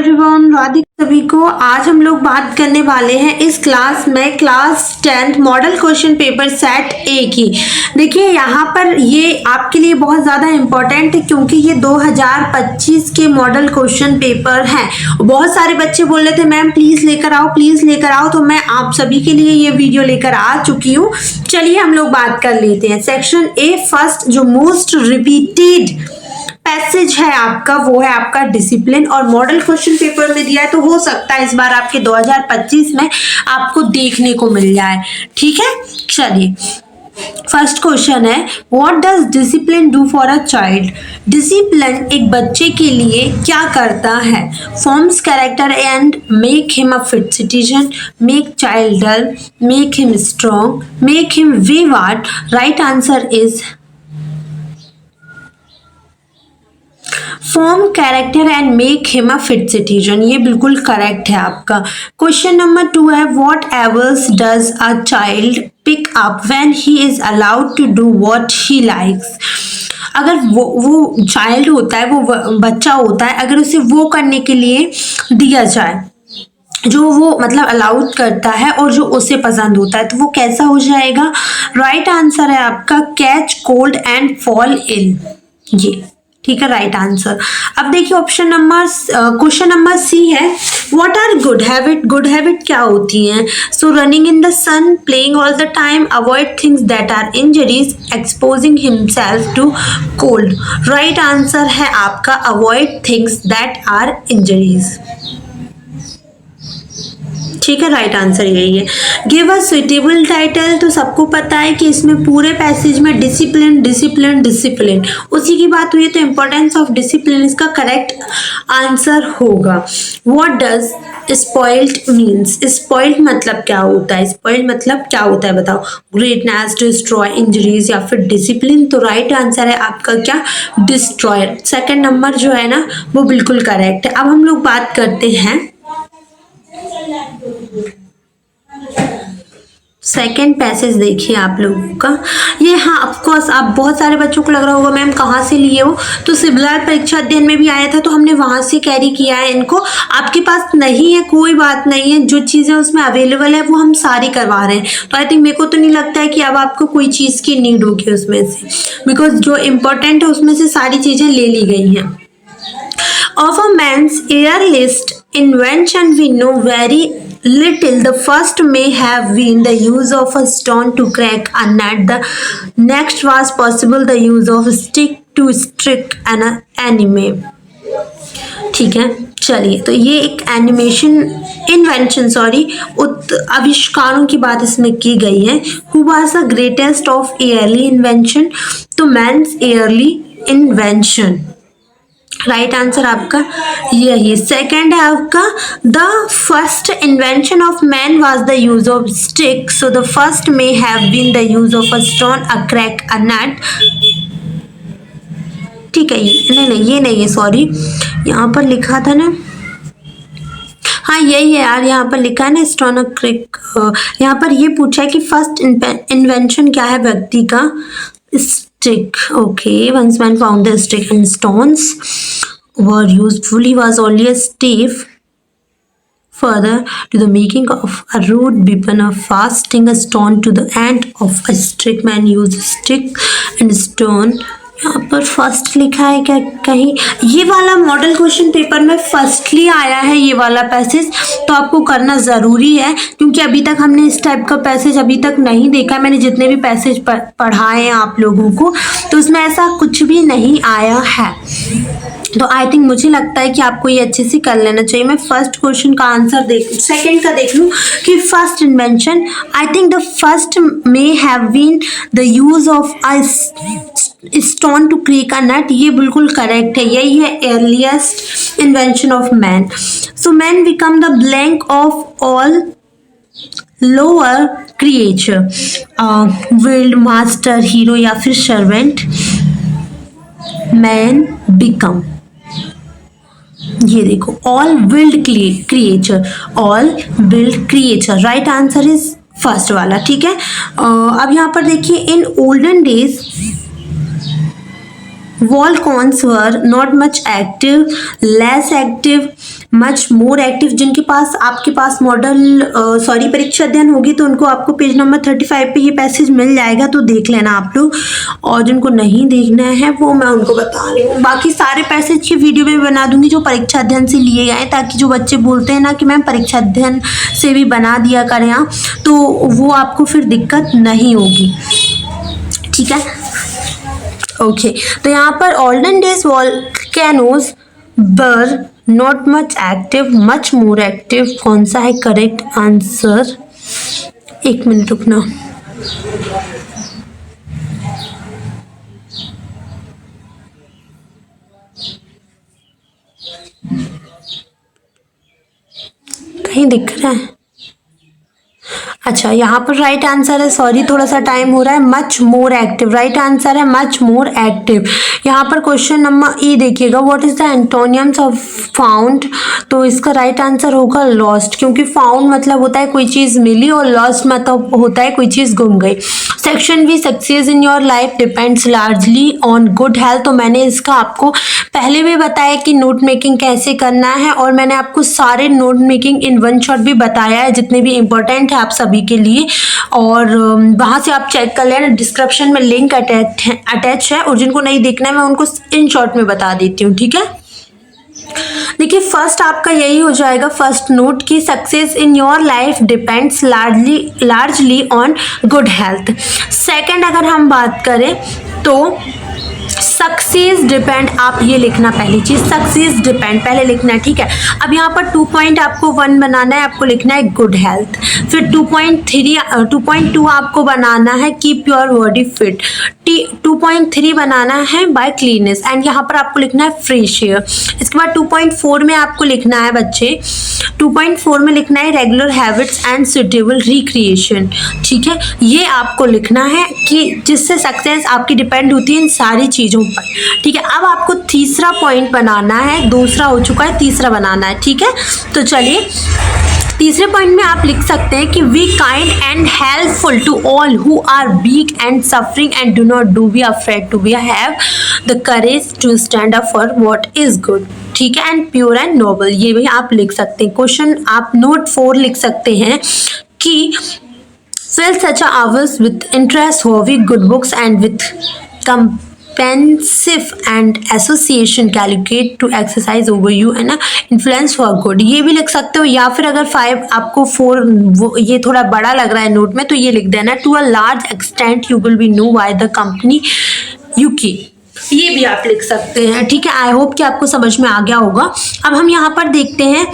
Everyone, Radhika सभी को। आज हम लोग बात करने वाले हैं इस क्लास में class 10th model question paper set ए की। देखिए यहाँ पर ये आपके लिए बहुत ज़्यादा इम्पोर्टेंट है क्योंकि ये 2025 के मॉडल क्वेश्चन पेपर हैं। बहुत सारे बच्चे बोल रहे थे मैम प्लीज़ लेकर आओ, प्लीज़ लेकर आओ, तो मैं आप सभी के लिए ये वीडियो लेकर आ चुकी हूँ। चलिए हम लोग बात कर लेते हैं। सेक्शन ए फर्स्ट जो मोस्ट रिपीटेड पैसेज है आपका वो है आपका डिसिप्लिन, और मॉडल क्वेश्चन पेपर में दिया है तो हो सकता है इस बार आपके 2025 में आपको देखने को मिल जाए। ठीक है, चलिए फर्स्ट क्वेश्चन है what does discipline do for a child. Discipline एक बच्चे के लिए क्या करता है? Forms character and make him a fit citizen, make child dull, make him strong, make him wayward. Right answer is form character and make him a fit citizen. ये बिल्कुल correct है आपका। क्वेश्चन नंबर 2 है what ever's does a child pick up when he is allowed to do what he likes. अगर वो child होता है, वो बच्चा होता है, अगर उसे वो करने के लिए दिया जाए जो वो मतलब अलाउड करता है और जो उसे पसंद होता है तो वो कैसा हो जाएगा? राइट आंसर है आपका catch cold and fall ill. ये ठीक है राइट आंसर। अब देखिए option number question number C है what are good habit. Good habit क्या होती हैं? So running in the sun, playing all the time, avoid things that are injuries, exposing himself to cold. Right answer है आपका avoid things that are injuries. ठीक है right answer यही है। Give a suitable title, तो सबको पता है कि इसमें पूरे पैसेज में डिसिप्लिन डिसिप्लिन डिसिप्लिन उसी की बात हुई है, तो इंपॉर्टेंस ऑफ डिसिप्लिन इसका करेक्ट आंसर होगा। What does spoiled means. Spoiled मतलब क्या होता है? स्पॉइल्ड मतलब क्या होता है बताओ? ग्रेटनेस, डिस्ट्रॉय, इंजरीज या फिर डिसिप्लिन। तो राइट आंसर है आपका क्या? डिस्ट्रॉय। सेकंड नंबर जो है ना वो बिल्कुल करेक्ट है। अब हम लोग बात करते हैं सेकेंड पैसेज। देखिए आप लोगों का ये, हाँ ऑफकोर्स आप बहुत सारे बच्चों को लग रहा होगा मैम कहाँ से लिए हो, तो सिविल परीक्षा अध्ययन में भी आया था तो हमने वहाँ से कैरी किया है इनको। आपके पास नहीं है कोई बात नहीं है, जो चीज़ें उसमें अवेलेबल है वो हम सारी करवा रहे हैं। तो आई थिंक मेरे को तो नहीं लगता है कि अब आपको कोई चीज़ की नीड होगी उसमें से, बिकॉज जो इम्पोर्टेंट है उसमें से सारी चीज़ें ले ली गई हैं। Of a man's earliest invention we know very little. The first may have been the use of a stone to crack a nut. The next was possible the use of a stick to stick an anime. ठीक है चलिए, तो ये एक आविष्कारों की बात इसमें की गई है। Who was the greatest of early invention? तो man's early invention। Right answer आपका यही। सेकेंड है आपका the first invention of man was the use of stick, so the first may have been the use of a stone, a crack, a nut. ठीक है, नहीं ये नहीं है, सॉरी यहाँ पर लिखा था ना, हाँ यही है यार, यहाँ पर लिखा है ना स्टोन, अ क्रैक। यहाँ पर ये पूछा है कि फर्स्ट इन्वेंशन क्या है व्यक्ति का? Stick. Okay, once man found the stick and stones were useful, he was only a step further to the making of a rude weapon of fastening a stone to the end of a stick. Man used stick and stone. यहाँ पर first लिखा है क्या कहीं? ये वाला model question paper में firstly आया है ये वाला पैसेज, तो आपको करना ज़रूरी है क्योंकि अभी तक हमने इस टाइप का पैसेज अभी तक नहीं देखा। मैंने जितने भी पैसेज पढ़ाए हैं आप लोगों को तो उसमें ऐसा कुछ भी नहीं आया है। तो आई थिंक मुझे लगता है कि आपको ये अच्छे से कर लेना चाहिए। मैं फर्स्ट क्वेश्चन का आंसर सेकंड का देख लूँ कि first invention, I think the first may have been the use of a stone to crack a nut. ये बिल्कुल करेक्ट है, यही है earliest invention of man. So man become the blank of all lower creature, wild, master, hero या फिर servant. Man become, ये देखो all wild creature, all wild creature. Right answer is first वाला। ठीक है, अब यहाँ पर देखिए in olden days wall cons were not much active, less active, much more active. जिनके पास आपके पास मॉडल परीक्षा अध्ययन होगी तो उनको आपको पेज नंबर 35 पे ये पैसेज मिल जाएगा, तो देख लेना आप लोग। और जिनको नहीं देखना है वो मैं उनको बता रही हूँ। बाकी सारे पैसेज की वीडियो में बना दूंगी जो परीक्षा अध्ययन से लिए गए, ताकि जो बच्चे बोलते हैं ना कि मैम परीक्षा अध्ययन से भी बना दिया करें यहाँ, तो वो आपको फिर दिक्कत नहीं होगी, ठीक है। ओके तो यहाँ पर olden days volcanoes were not much active, much more active, कौन सा है करेक्ट आंसर? एक मिनट रुकना। कहीं दिख रहा है? अच्छा यहाँ पर राइट आंसर है, सॉरी थोड़ा सा टाइम हो रहा है, much more active. Right answer है मच मोर एक्टिव। यहाँ पर क्वेश्चन नंबर ई देखिएगा, what is the एंटोनियम्स of found? तो इसका राइट आंसर होगा लॉस्ट, क्योंकि फाउंड मतलब होता है कोई चीज मिली और लॉस्ट मतलब होता है कोई चीज गुम गई। Section B success in your life depends largely on good health. तो मैंने इसका आपको पहले भी बताया कि नोट मेकिंग कैसे करना है, और मैंने आपको सारे note making in one shot भी बताया है जितने भी इंपॉर्टेंट है आप सभी के लिए, और वहां से आप चेक कर लेना। डिस्क्रिप्शन में लिंक अटैच है, और जिनको नहीं देखना है मैं उनको इन शॉर्ट में बता देती हूँ, ठीक है। देखिए फर्स्ट आपका यही हो जाएगा, फर्स्ट नोट की success in your life depends largely on good health. Second अगर हम बात करें तो सक्सेस डिपेंड, आप ये लिखना पहली चीज, सक्सेस डिपेंड पहले लिखना है, ठीक है। अब यहाँ पर 2 पॉइंट आपको 1 बनाना है, आपको लिखना है गुड हेल्थ। फिर 2.2 आपको बनाना है कीप योर बॉडी फिट। 2.3 बनाना है बाय क्लीनेस, एंड यहाँ पर आपको लिखना है फ्रेश एयर। इसके बाद 2.4 में आपको लिखना है बच्चे, 2.4 में लिखना है regular habits and suitable recreation, ठीक है। ये आपको लिखना है कि जिससे सक्सेस आपकी डिपेंड होती है इन सारी चीज़ों पर, ठीक है। अब आपको तीसरा पॉइंट बनाना है, दूसरा हो चुका है, तीसरा बनाना है, ठीक है। तो चलिए तीसरे पॉइंट में आप लिख सकते हैं कि we kind and helpful to all who are weak and suffering and do not do be afraid to be have the courage to stand up for what is good, ठीक है, एंड प्योर एंड नोबल। ये भी आप लिख सकते हैं। Question आप note 4 लिख सकते हैं कि fill such hours with interest, hobby, good books and with comprehensive and association calculate to exercise over you and influence for good। ये भी लिख सकते हो, या फिर अगर 5 आपको 4 ये थोड़ा बड़ा लग रहा है नोट में तो ये लिख देना to a large extent you will be know why the company you keep। ये भी आप लिख सकते हैं, ठीक है। आई होप कि आपको समझ में आ गया होगा। अब हम यहाँ पर देखते हैं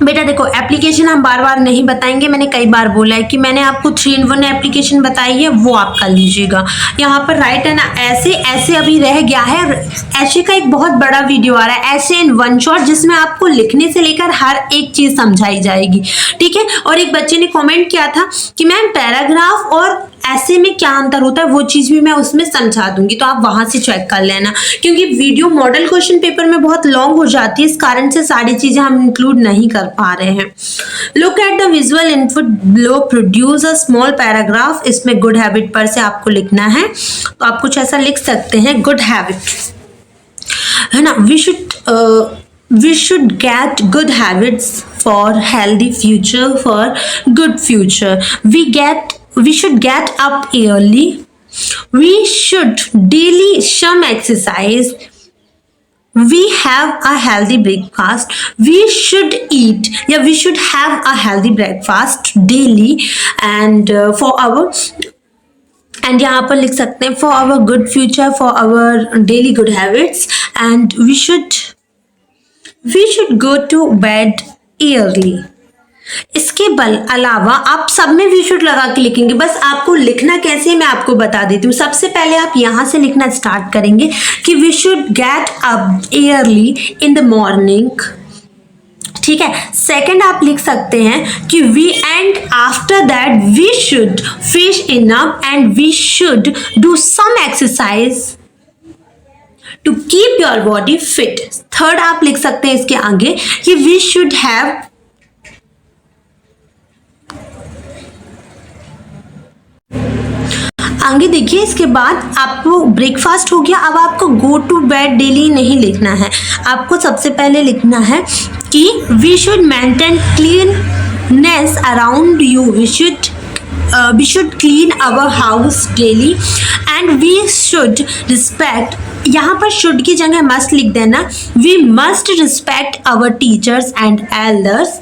बेटा, देखो एप्लीकेशन हम बार बार नहीं बताएंगे, मैंने कई बार बोला है कि मैंने आपको 3-in-1 एप्लीकेशन बताई है, वो आप कर लीजिएगा। यहाँ पर राइट है ना, ऐसे अभी रह गया है, ऐसे का एक बहुत बड़ा वीडियो आ रहा है, ऐसे इन वन शॉट, जिसमें आपको लिखने से लेकर हर एक चीज समझाई जाएगी, ठीक है। और एक बच्चे ने कॉमेंट किया था कि मैम पैराग्राफ और ऐसे में क्या अंतर होता है, वो चीज भी मैं उसमें समझा दूंगी, तो आप वहां से चेक कर लेना, क्योंकि वीडियो मॉडल क्वेश्चन पेपर में बहुत लॉन्ग हो जाती है, इस कारण से सारी चीजें हम इंक्लूड नहीं कर पा रहे हैं। Look at the visual input below, produce a small paragraph. इसमें गुड हैबिट पर से आपको लिखना है, तो आप कुछ ऐसा लिख सकते हैं, गुड हैबिट है ना, we should get good habits for healthy future, for good future. We should get up early. We should daily some exercise. We have a healthy breakfast. We should eat, yeah, we should have a healthy breakfast daily, and for our, and यहाँ पर लिख सकते हैं for our good future, for our daily good habits, and we should go to bed early। इसके अलावा आप सब में वी शुड लगा के लिखेंगे, बस आपको लिखना कैसे मैं आपको बता देती हूँ। सबसे पहले आप यहाँ से लिखना स्टार्ट करेंगे कि we should get up early in the morning, ठीक है। सेकंड आप लिख सकते हैं कि we, and after that we should fish enough and we should do some exercise to keep your body fit. Third आप लिख सकते हैं इसके आगे कि वी शुड हैव आगे देखिए, इसके बाद आपको ब्रेकफास्ट हो गया। अब आपको गो टू बेड डेली नहीं लिखना है, आपको सबसे पहले लिखना है कि we should maintain cleanness around you, we should clean our house daily and we should respect, यहाँ पर should की जगह must लिख देना, we must respect our teachers and elders,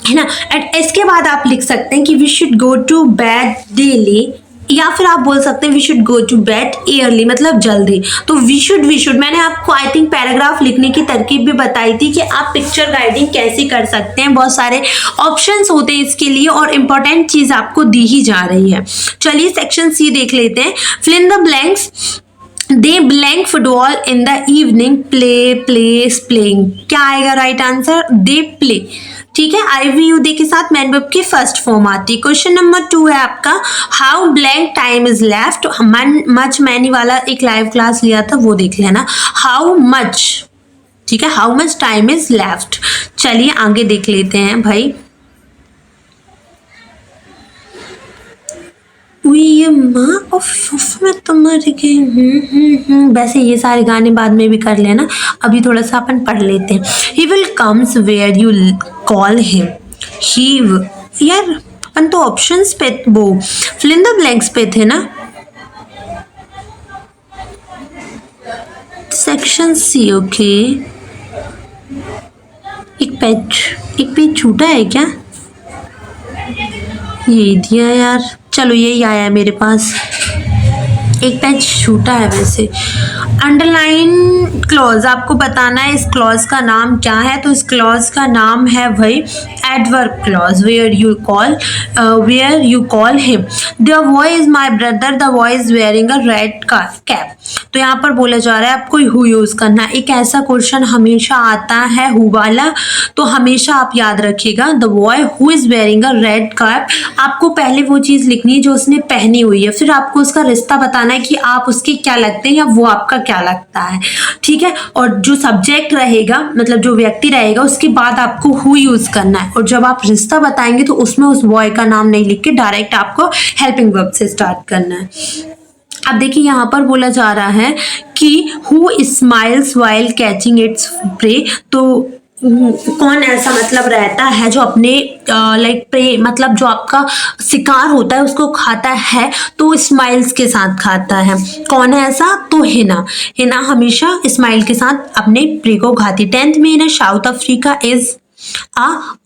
है ना। एंड इसके बाद आप लिख सकते हैं कि we should go to bed daily, या फिर आप बोल सकते हैं we should go to bed early, मतलब जल्दी। तो वी शुड मैंने आपको आई थिंक पैराग्राफ लिखने की तरकीब भी बताई थी कि आप पिक्चर गाइडिंग कैसे कर सकते हैं, बहुत सारे ऑप्शंस होते हैं इसके लिए और इम्पोर्टेंट चीज़ आपको दी ही जा रही है। चलिए सेक्शन सी देख लेते हैं। Fill in the blanks, they blank football in the evening, play plays playing, क्या आएगा राइट आंसर, दे प्ले। ठीक है, IVUD के साथ मैन वर्ब की फर्स्ट फॉर्म आती है। क्वेश्चन नंबर 2 है आपका, how blank time is left, much many वाला एक लाइव क्लास लिया था वो देख लेना, हाउ मच, ठीक है, how much time is left. चलिए आगे देख लेते हैं भाई। ये माँ उफ मैं तो मर गई। वैसे ये सारे गाने बाद में भी कर लेना, अभी थोड़ा सा अपन पढ़ लेते हैं। He will comes where you call him, he, यार अपन तो ऑप्शंस पे वो फिल इन द ब्लैंक्स पे थे ना। Section C, okay. एक पेज छूटा है क्या, यही दिया यार, चलो यही आया मेरे पास, एक पेज छूटा है वैसे। अंडरलाइन क्लॉज, आपको बताना है इस क्लॉज का नाम क्या है, तो इस क्लॉज का नाम है भाई adverb clause, where you call him, the boy is my brother, the boy is wearing a red cap. तो यहाँ पर बोला जा रहा है आपको हु यूज करना। एक ऐसा क्वेश्चन हमेशा आता है हु वाला, तो हमेशा आप याद रखिएगा the boy who is wearing a red cap, आपको पहले वो चीज लिखनी है जो उसने पहनी हुई है, फिर आपको उसका रिश्ता बताना है कि आप उसके क्या लगते हैं या वो आपका क्या लगता है, ठीक है। और जो सब्जेक्ट रहेगा, मतलब जो व्यक्ति रहेगा, उसके बाद आपको हु यूज करना है, और जब आप रिश्ता बताएंगे तो उसमें उस बॉय का नाम नहीं लिख के डायरेक्ट आपको हेल्पिंग वर्ब से स्टार्ट करना है। अब देखिए यहाँ पर बोला जा रहा है कि who smiles while catching its prey, तो कौन ऐसा मतलब रहता है जो अपने लाइक प्रे, मतलब जो आपका शिकार होता है उसको खाता है, तो स्माइल्स के साथ खाता है। कौन है ऐसा, तो हिना हमेशा स्माइल के साथ अपने प्रे को खाती। 10th में in South Africa is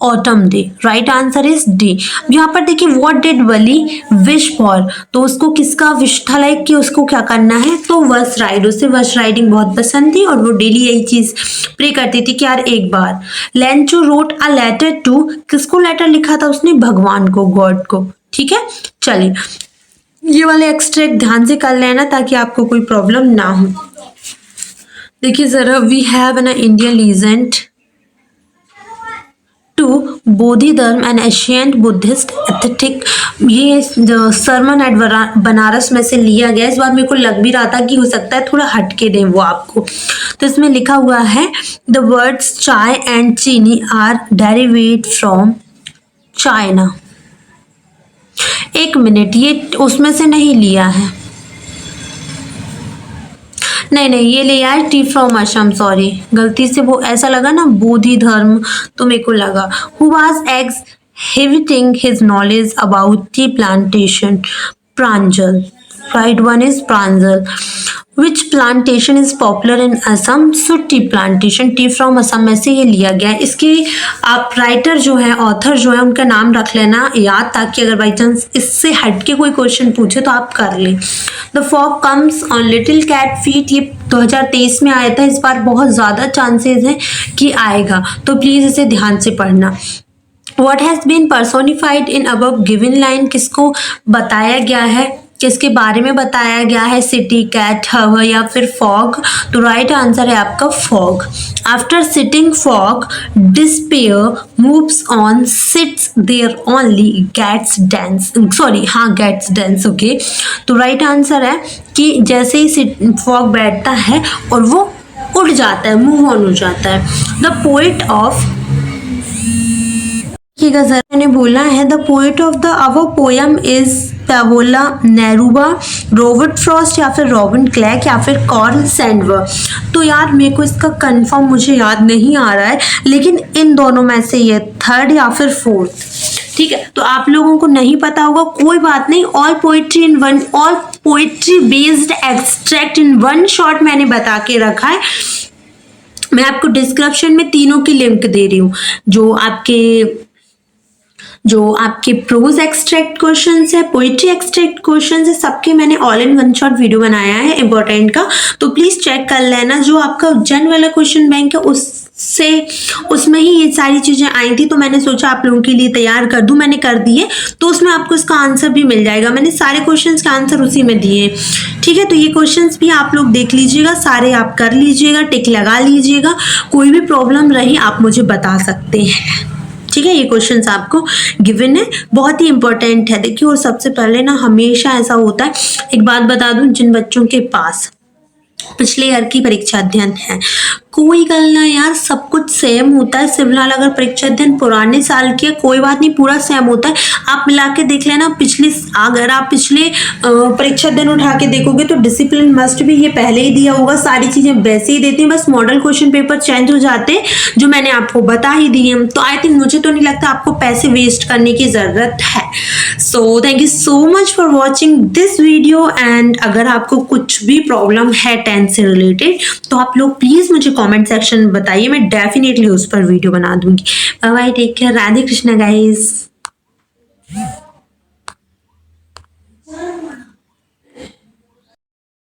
autumn day, right answer is D. यहाँ पर देखिए what did Valli wish for, तो उसको किसका विश था, लाइक कि उसको क्या करना है, तो वर्स राइड, उसे वर्स राइडिंग बहुत पसंद थी और वो डेली यही चीज प्रे करती थी कि यार एक बार। Lencho wrote a letter to, किसको लेटर लिखा था उसने, भगवान को, गॉड को, ठीक है। चलिए ये वाले एक्सट्रैक्ट ध्यान से कर लेना ताकि आपको कोई प्रॉब्लम ना हो। देखिए जरा, we have an Indian legend to Bodhidharma and ancient Buddhist aesthetic, ये सरमन एट बनारस में से लिया गया। इस बार मेरे को लग भी रहा था कि हो सकता है थोड़ा हटके दें वो आपको। तो इसमें लिखा हुआ है द वर्ड्स चाय एंड चीनी आर डेरिवेट फ्रॉम चाइना। एक मिनट, ये उसमें से नहीं लिया है, नहीं ये ले आए टी फ्रॉम असम, सॉरी गलती से वो ऐसा लगा ना बोधि धर्म, तो मेरे को लगा। Who was exhibiting his knowledge about tea plantation, Pranjal, right one is Pranjal. Which plantation is popular in Assam? So tea plantation, T from Assam में से ये लिया गया है। इसकी आप राइटर जो है, ऑथर जो है, उनका नाम रख लेना याद, ताकि अगर बाई चांस इससे हट के कोई क्वेश्चन पूछे तो आप कर लें। The fog comes on little cat feet, ये 2023 में आया था, इस बार बहुत ज़्यादा चांसेस हैं कि आएगा, तो प्लीज़ इसे ध्यान से पढ़ना। What has been personified in above given line, किसको बताया गया है, किसके बारे में बताया गया है, सिटी, कैट, हवा या फिर फॉग, तो राइट आंसर है आपका fog. After sitting fog despair moves on, sits there only, gets dense, sorry हाँ गेट्स डेंस, ओके। तो राइट आंसर है कि जैसे ही फॉग बैठता है और वो उड़ जाता है, मूव ऑन हो जाता है। द पोएट ऑफ, उन्होंने बोला है the poet of the our poem is Pablo Neruda, Robert Frost या फिर रॉबिन क्लैर्क या फिर कार्ल सैंडवर। तो यार मेरे को इसका कंफर्म मुझे याद नहीं आ रहा है, लेकिन इन दोनों में से ये थर्ड या फिर फोर्थ। ठीक है, तो आप लोगों को नहीं पता होगा, कोई बात नहीं। All poetry in one, all poetry based extract in one shot मैंने बता के रखा है। मैं आपको डिस्क्रिप्शन में तीनों की लिंक दे रही हूँ। जो आपके प्रोज एक्सट्रैक्ट क्वेश्चंस है, पोइट्री एक्सट्रैक्ट क्वेश्चंस है, सबके मैंने all in one shot video बनाया है इम्पोर्टेंट का, तो प्लीज चेक कर लेना। जो आपका उज्जैन वाला क्वेश्चन बैंक है उसमें ही ये सारी चीजें आई थी, तो मैंने सोचा आप लोगों के लिए तैयार कर दूं, मैंने कर दिए, तो उसमें आपको इसका आंसर भी मिल जाएगा। मैंने सारे क्वेश्चंस का आंसर उसी में दिए। ठीक है, तो ये क्वेश्चंस भी आप लोग देख लीजिएगा, सारे आप कर लीजिएगा, टिक लगा लीजिएगा। कोई भी प्रॉब्लम रही आप मुझे बता सकते हैं। ठीक है, ये क्वेश्चंस आपको गिवन है, बहुत ही इंपॉर्टेंट है। देखिए, और सबसे पहले ना हमेशा ऐसा होता है, एक बात बता दूं, जिन बच्चों के पास पिछले ईयर की परीक्षा अध्ययन है, कोई गल ना यार, सब कुछ सेम होता है। फिलहाल अगर परीक्षा अध्ययन पुराने साल के, कोई बात नहीं, पूरा सेम होता है। आप मिला के देख लेना, अगर आप पिछले परीक्षा अध्ययन उठा के देखोगे तो डिसिप्लिन मस्ट भी ये पहले ही दिया होगा, सारी चीजें वैसे ही देती हैं, बस मॉडल क्वेश्चन पेपर चेंज हो जाते हैं, जो मैंने आपको बता ही दिए। तो आई थिंक, मुझे तो नहीं लगता आपको पैसे वेस्ट करने की जरूरत है। So thank you so much for watching this video. And अगर आपको कुछ भी प्रॉब्लम है 10th से रिलेटेड, तो आप लोग प्लीज मुझे कमेंट सेक्शन में बताइए, मैं डेफिनेटली उस पर वीडियो बना दूंगी। Bye bye, take care, Radhe Krishna guys.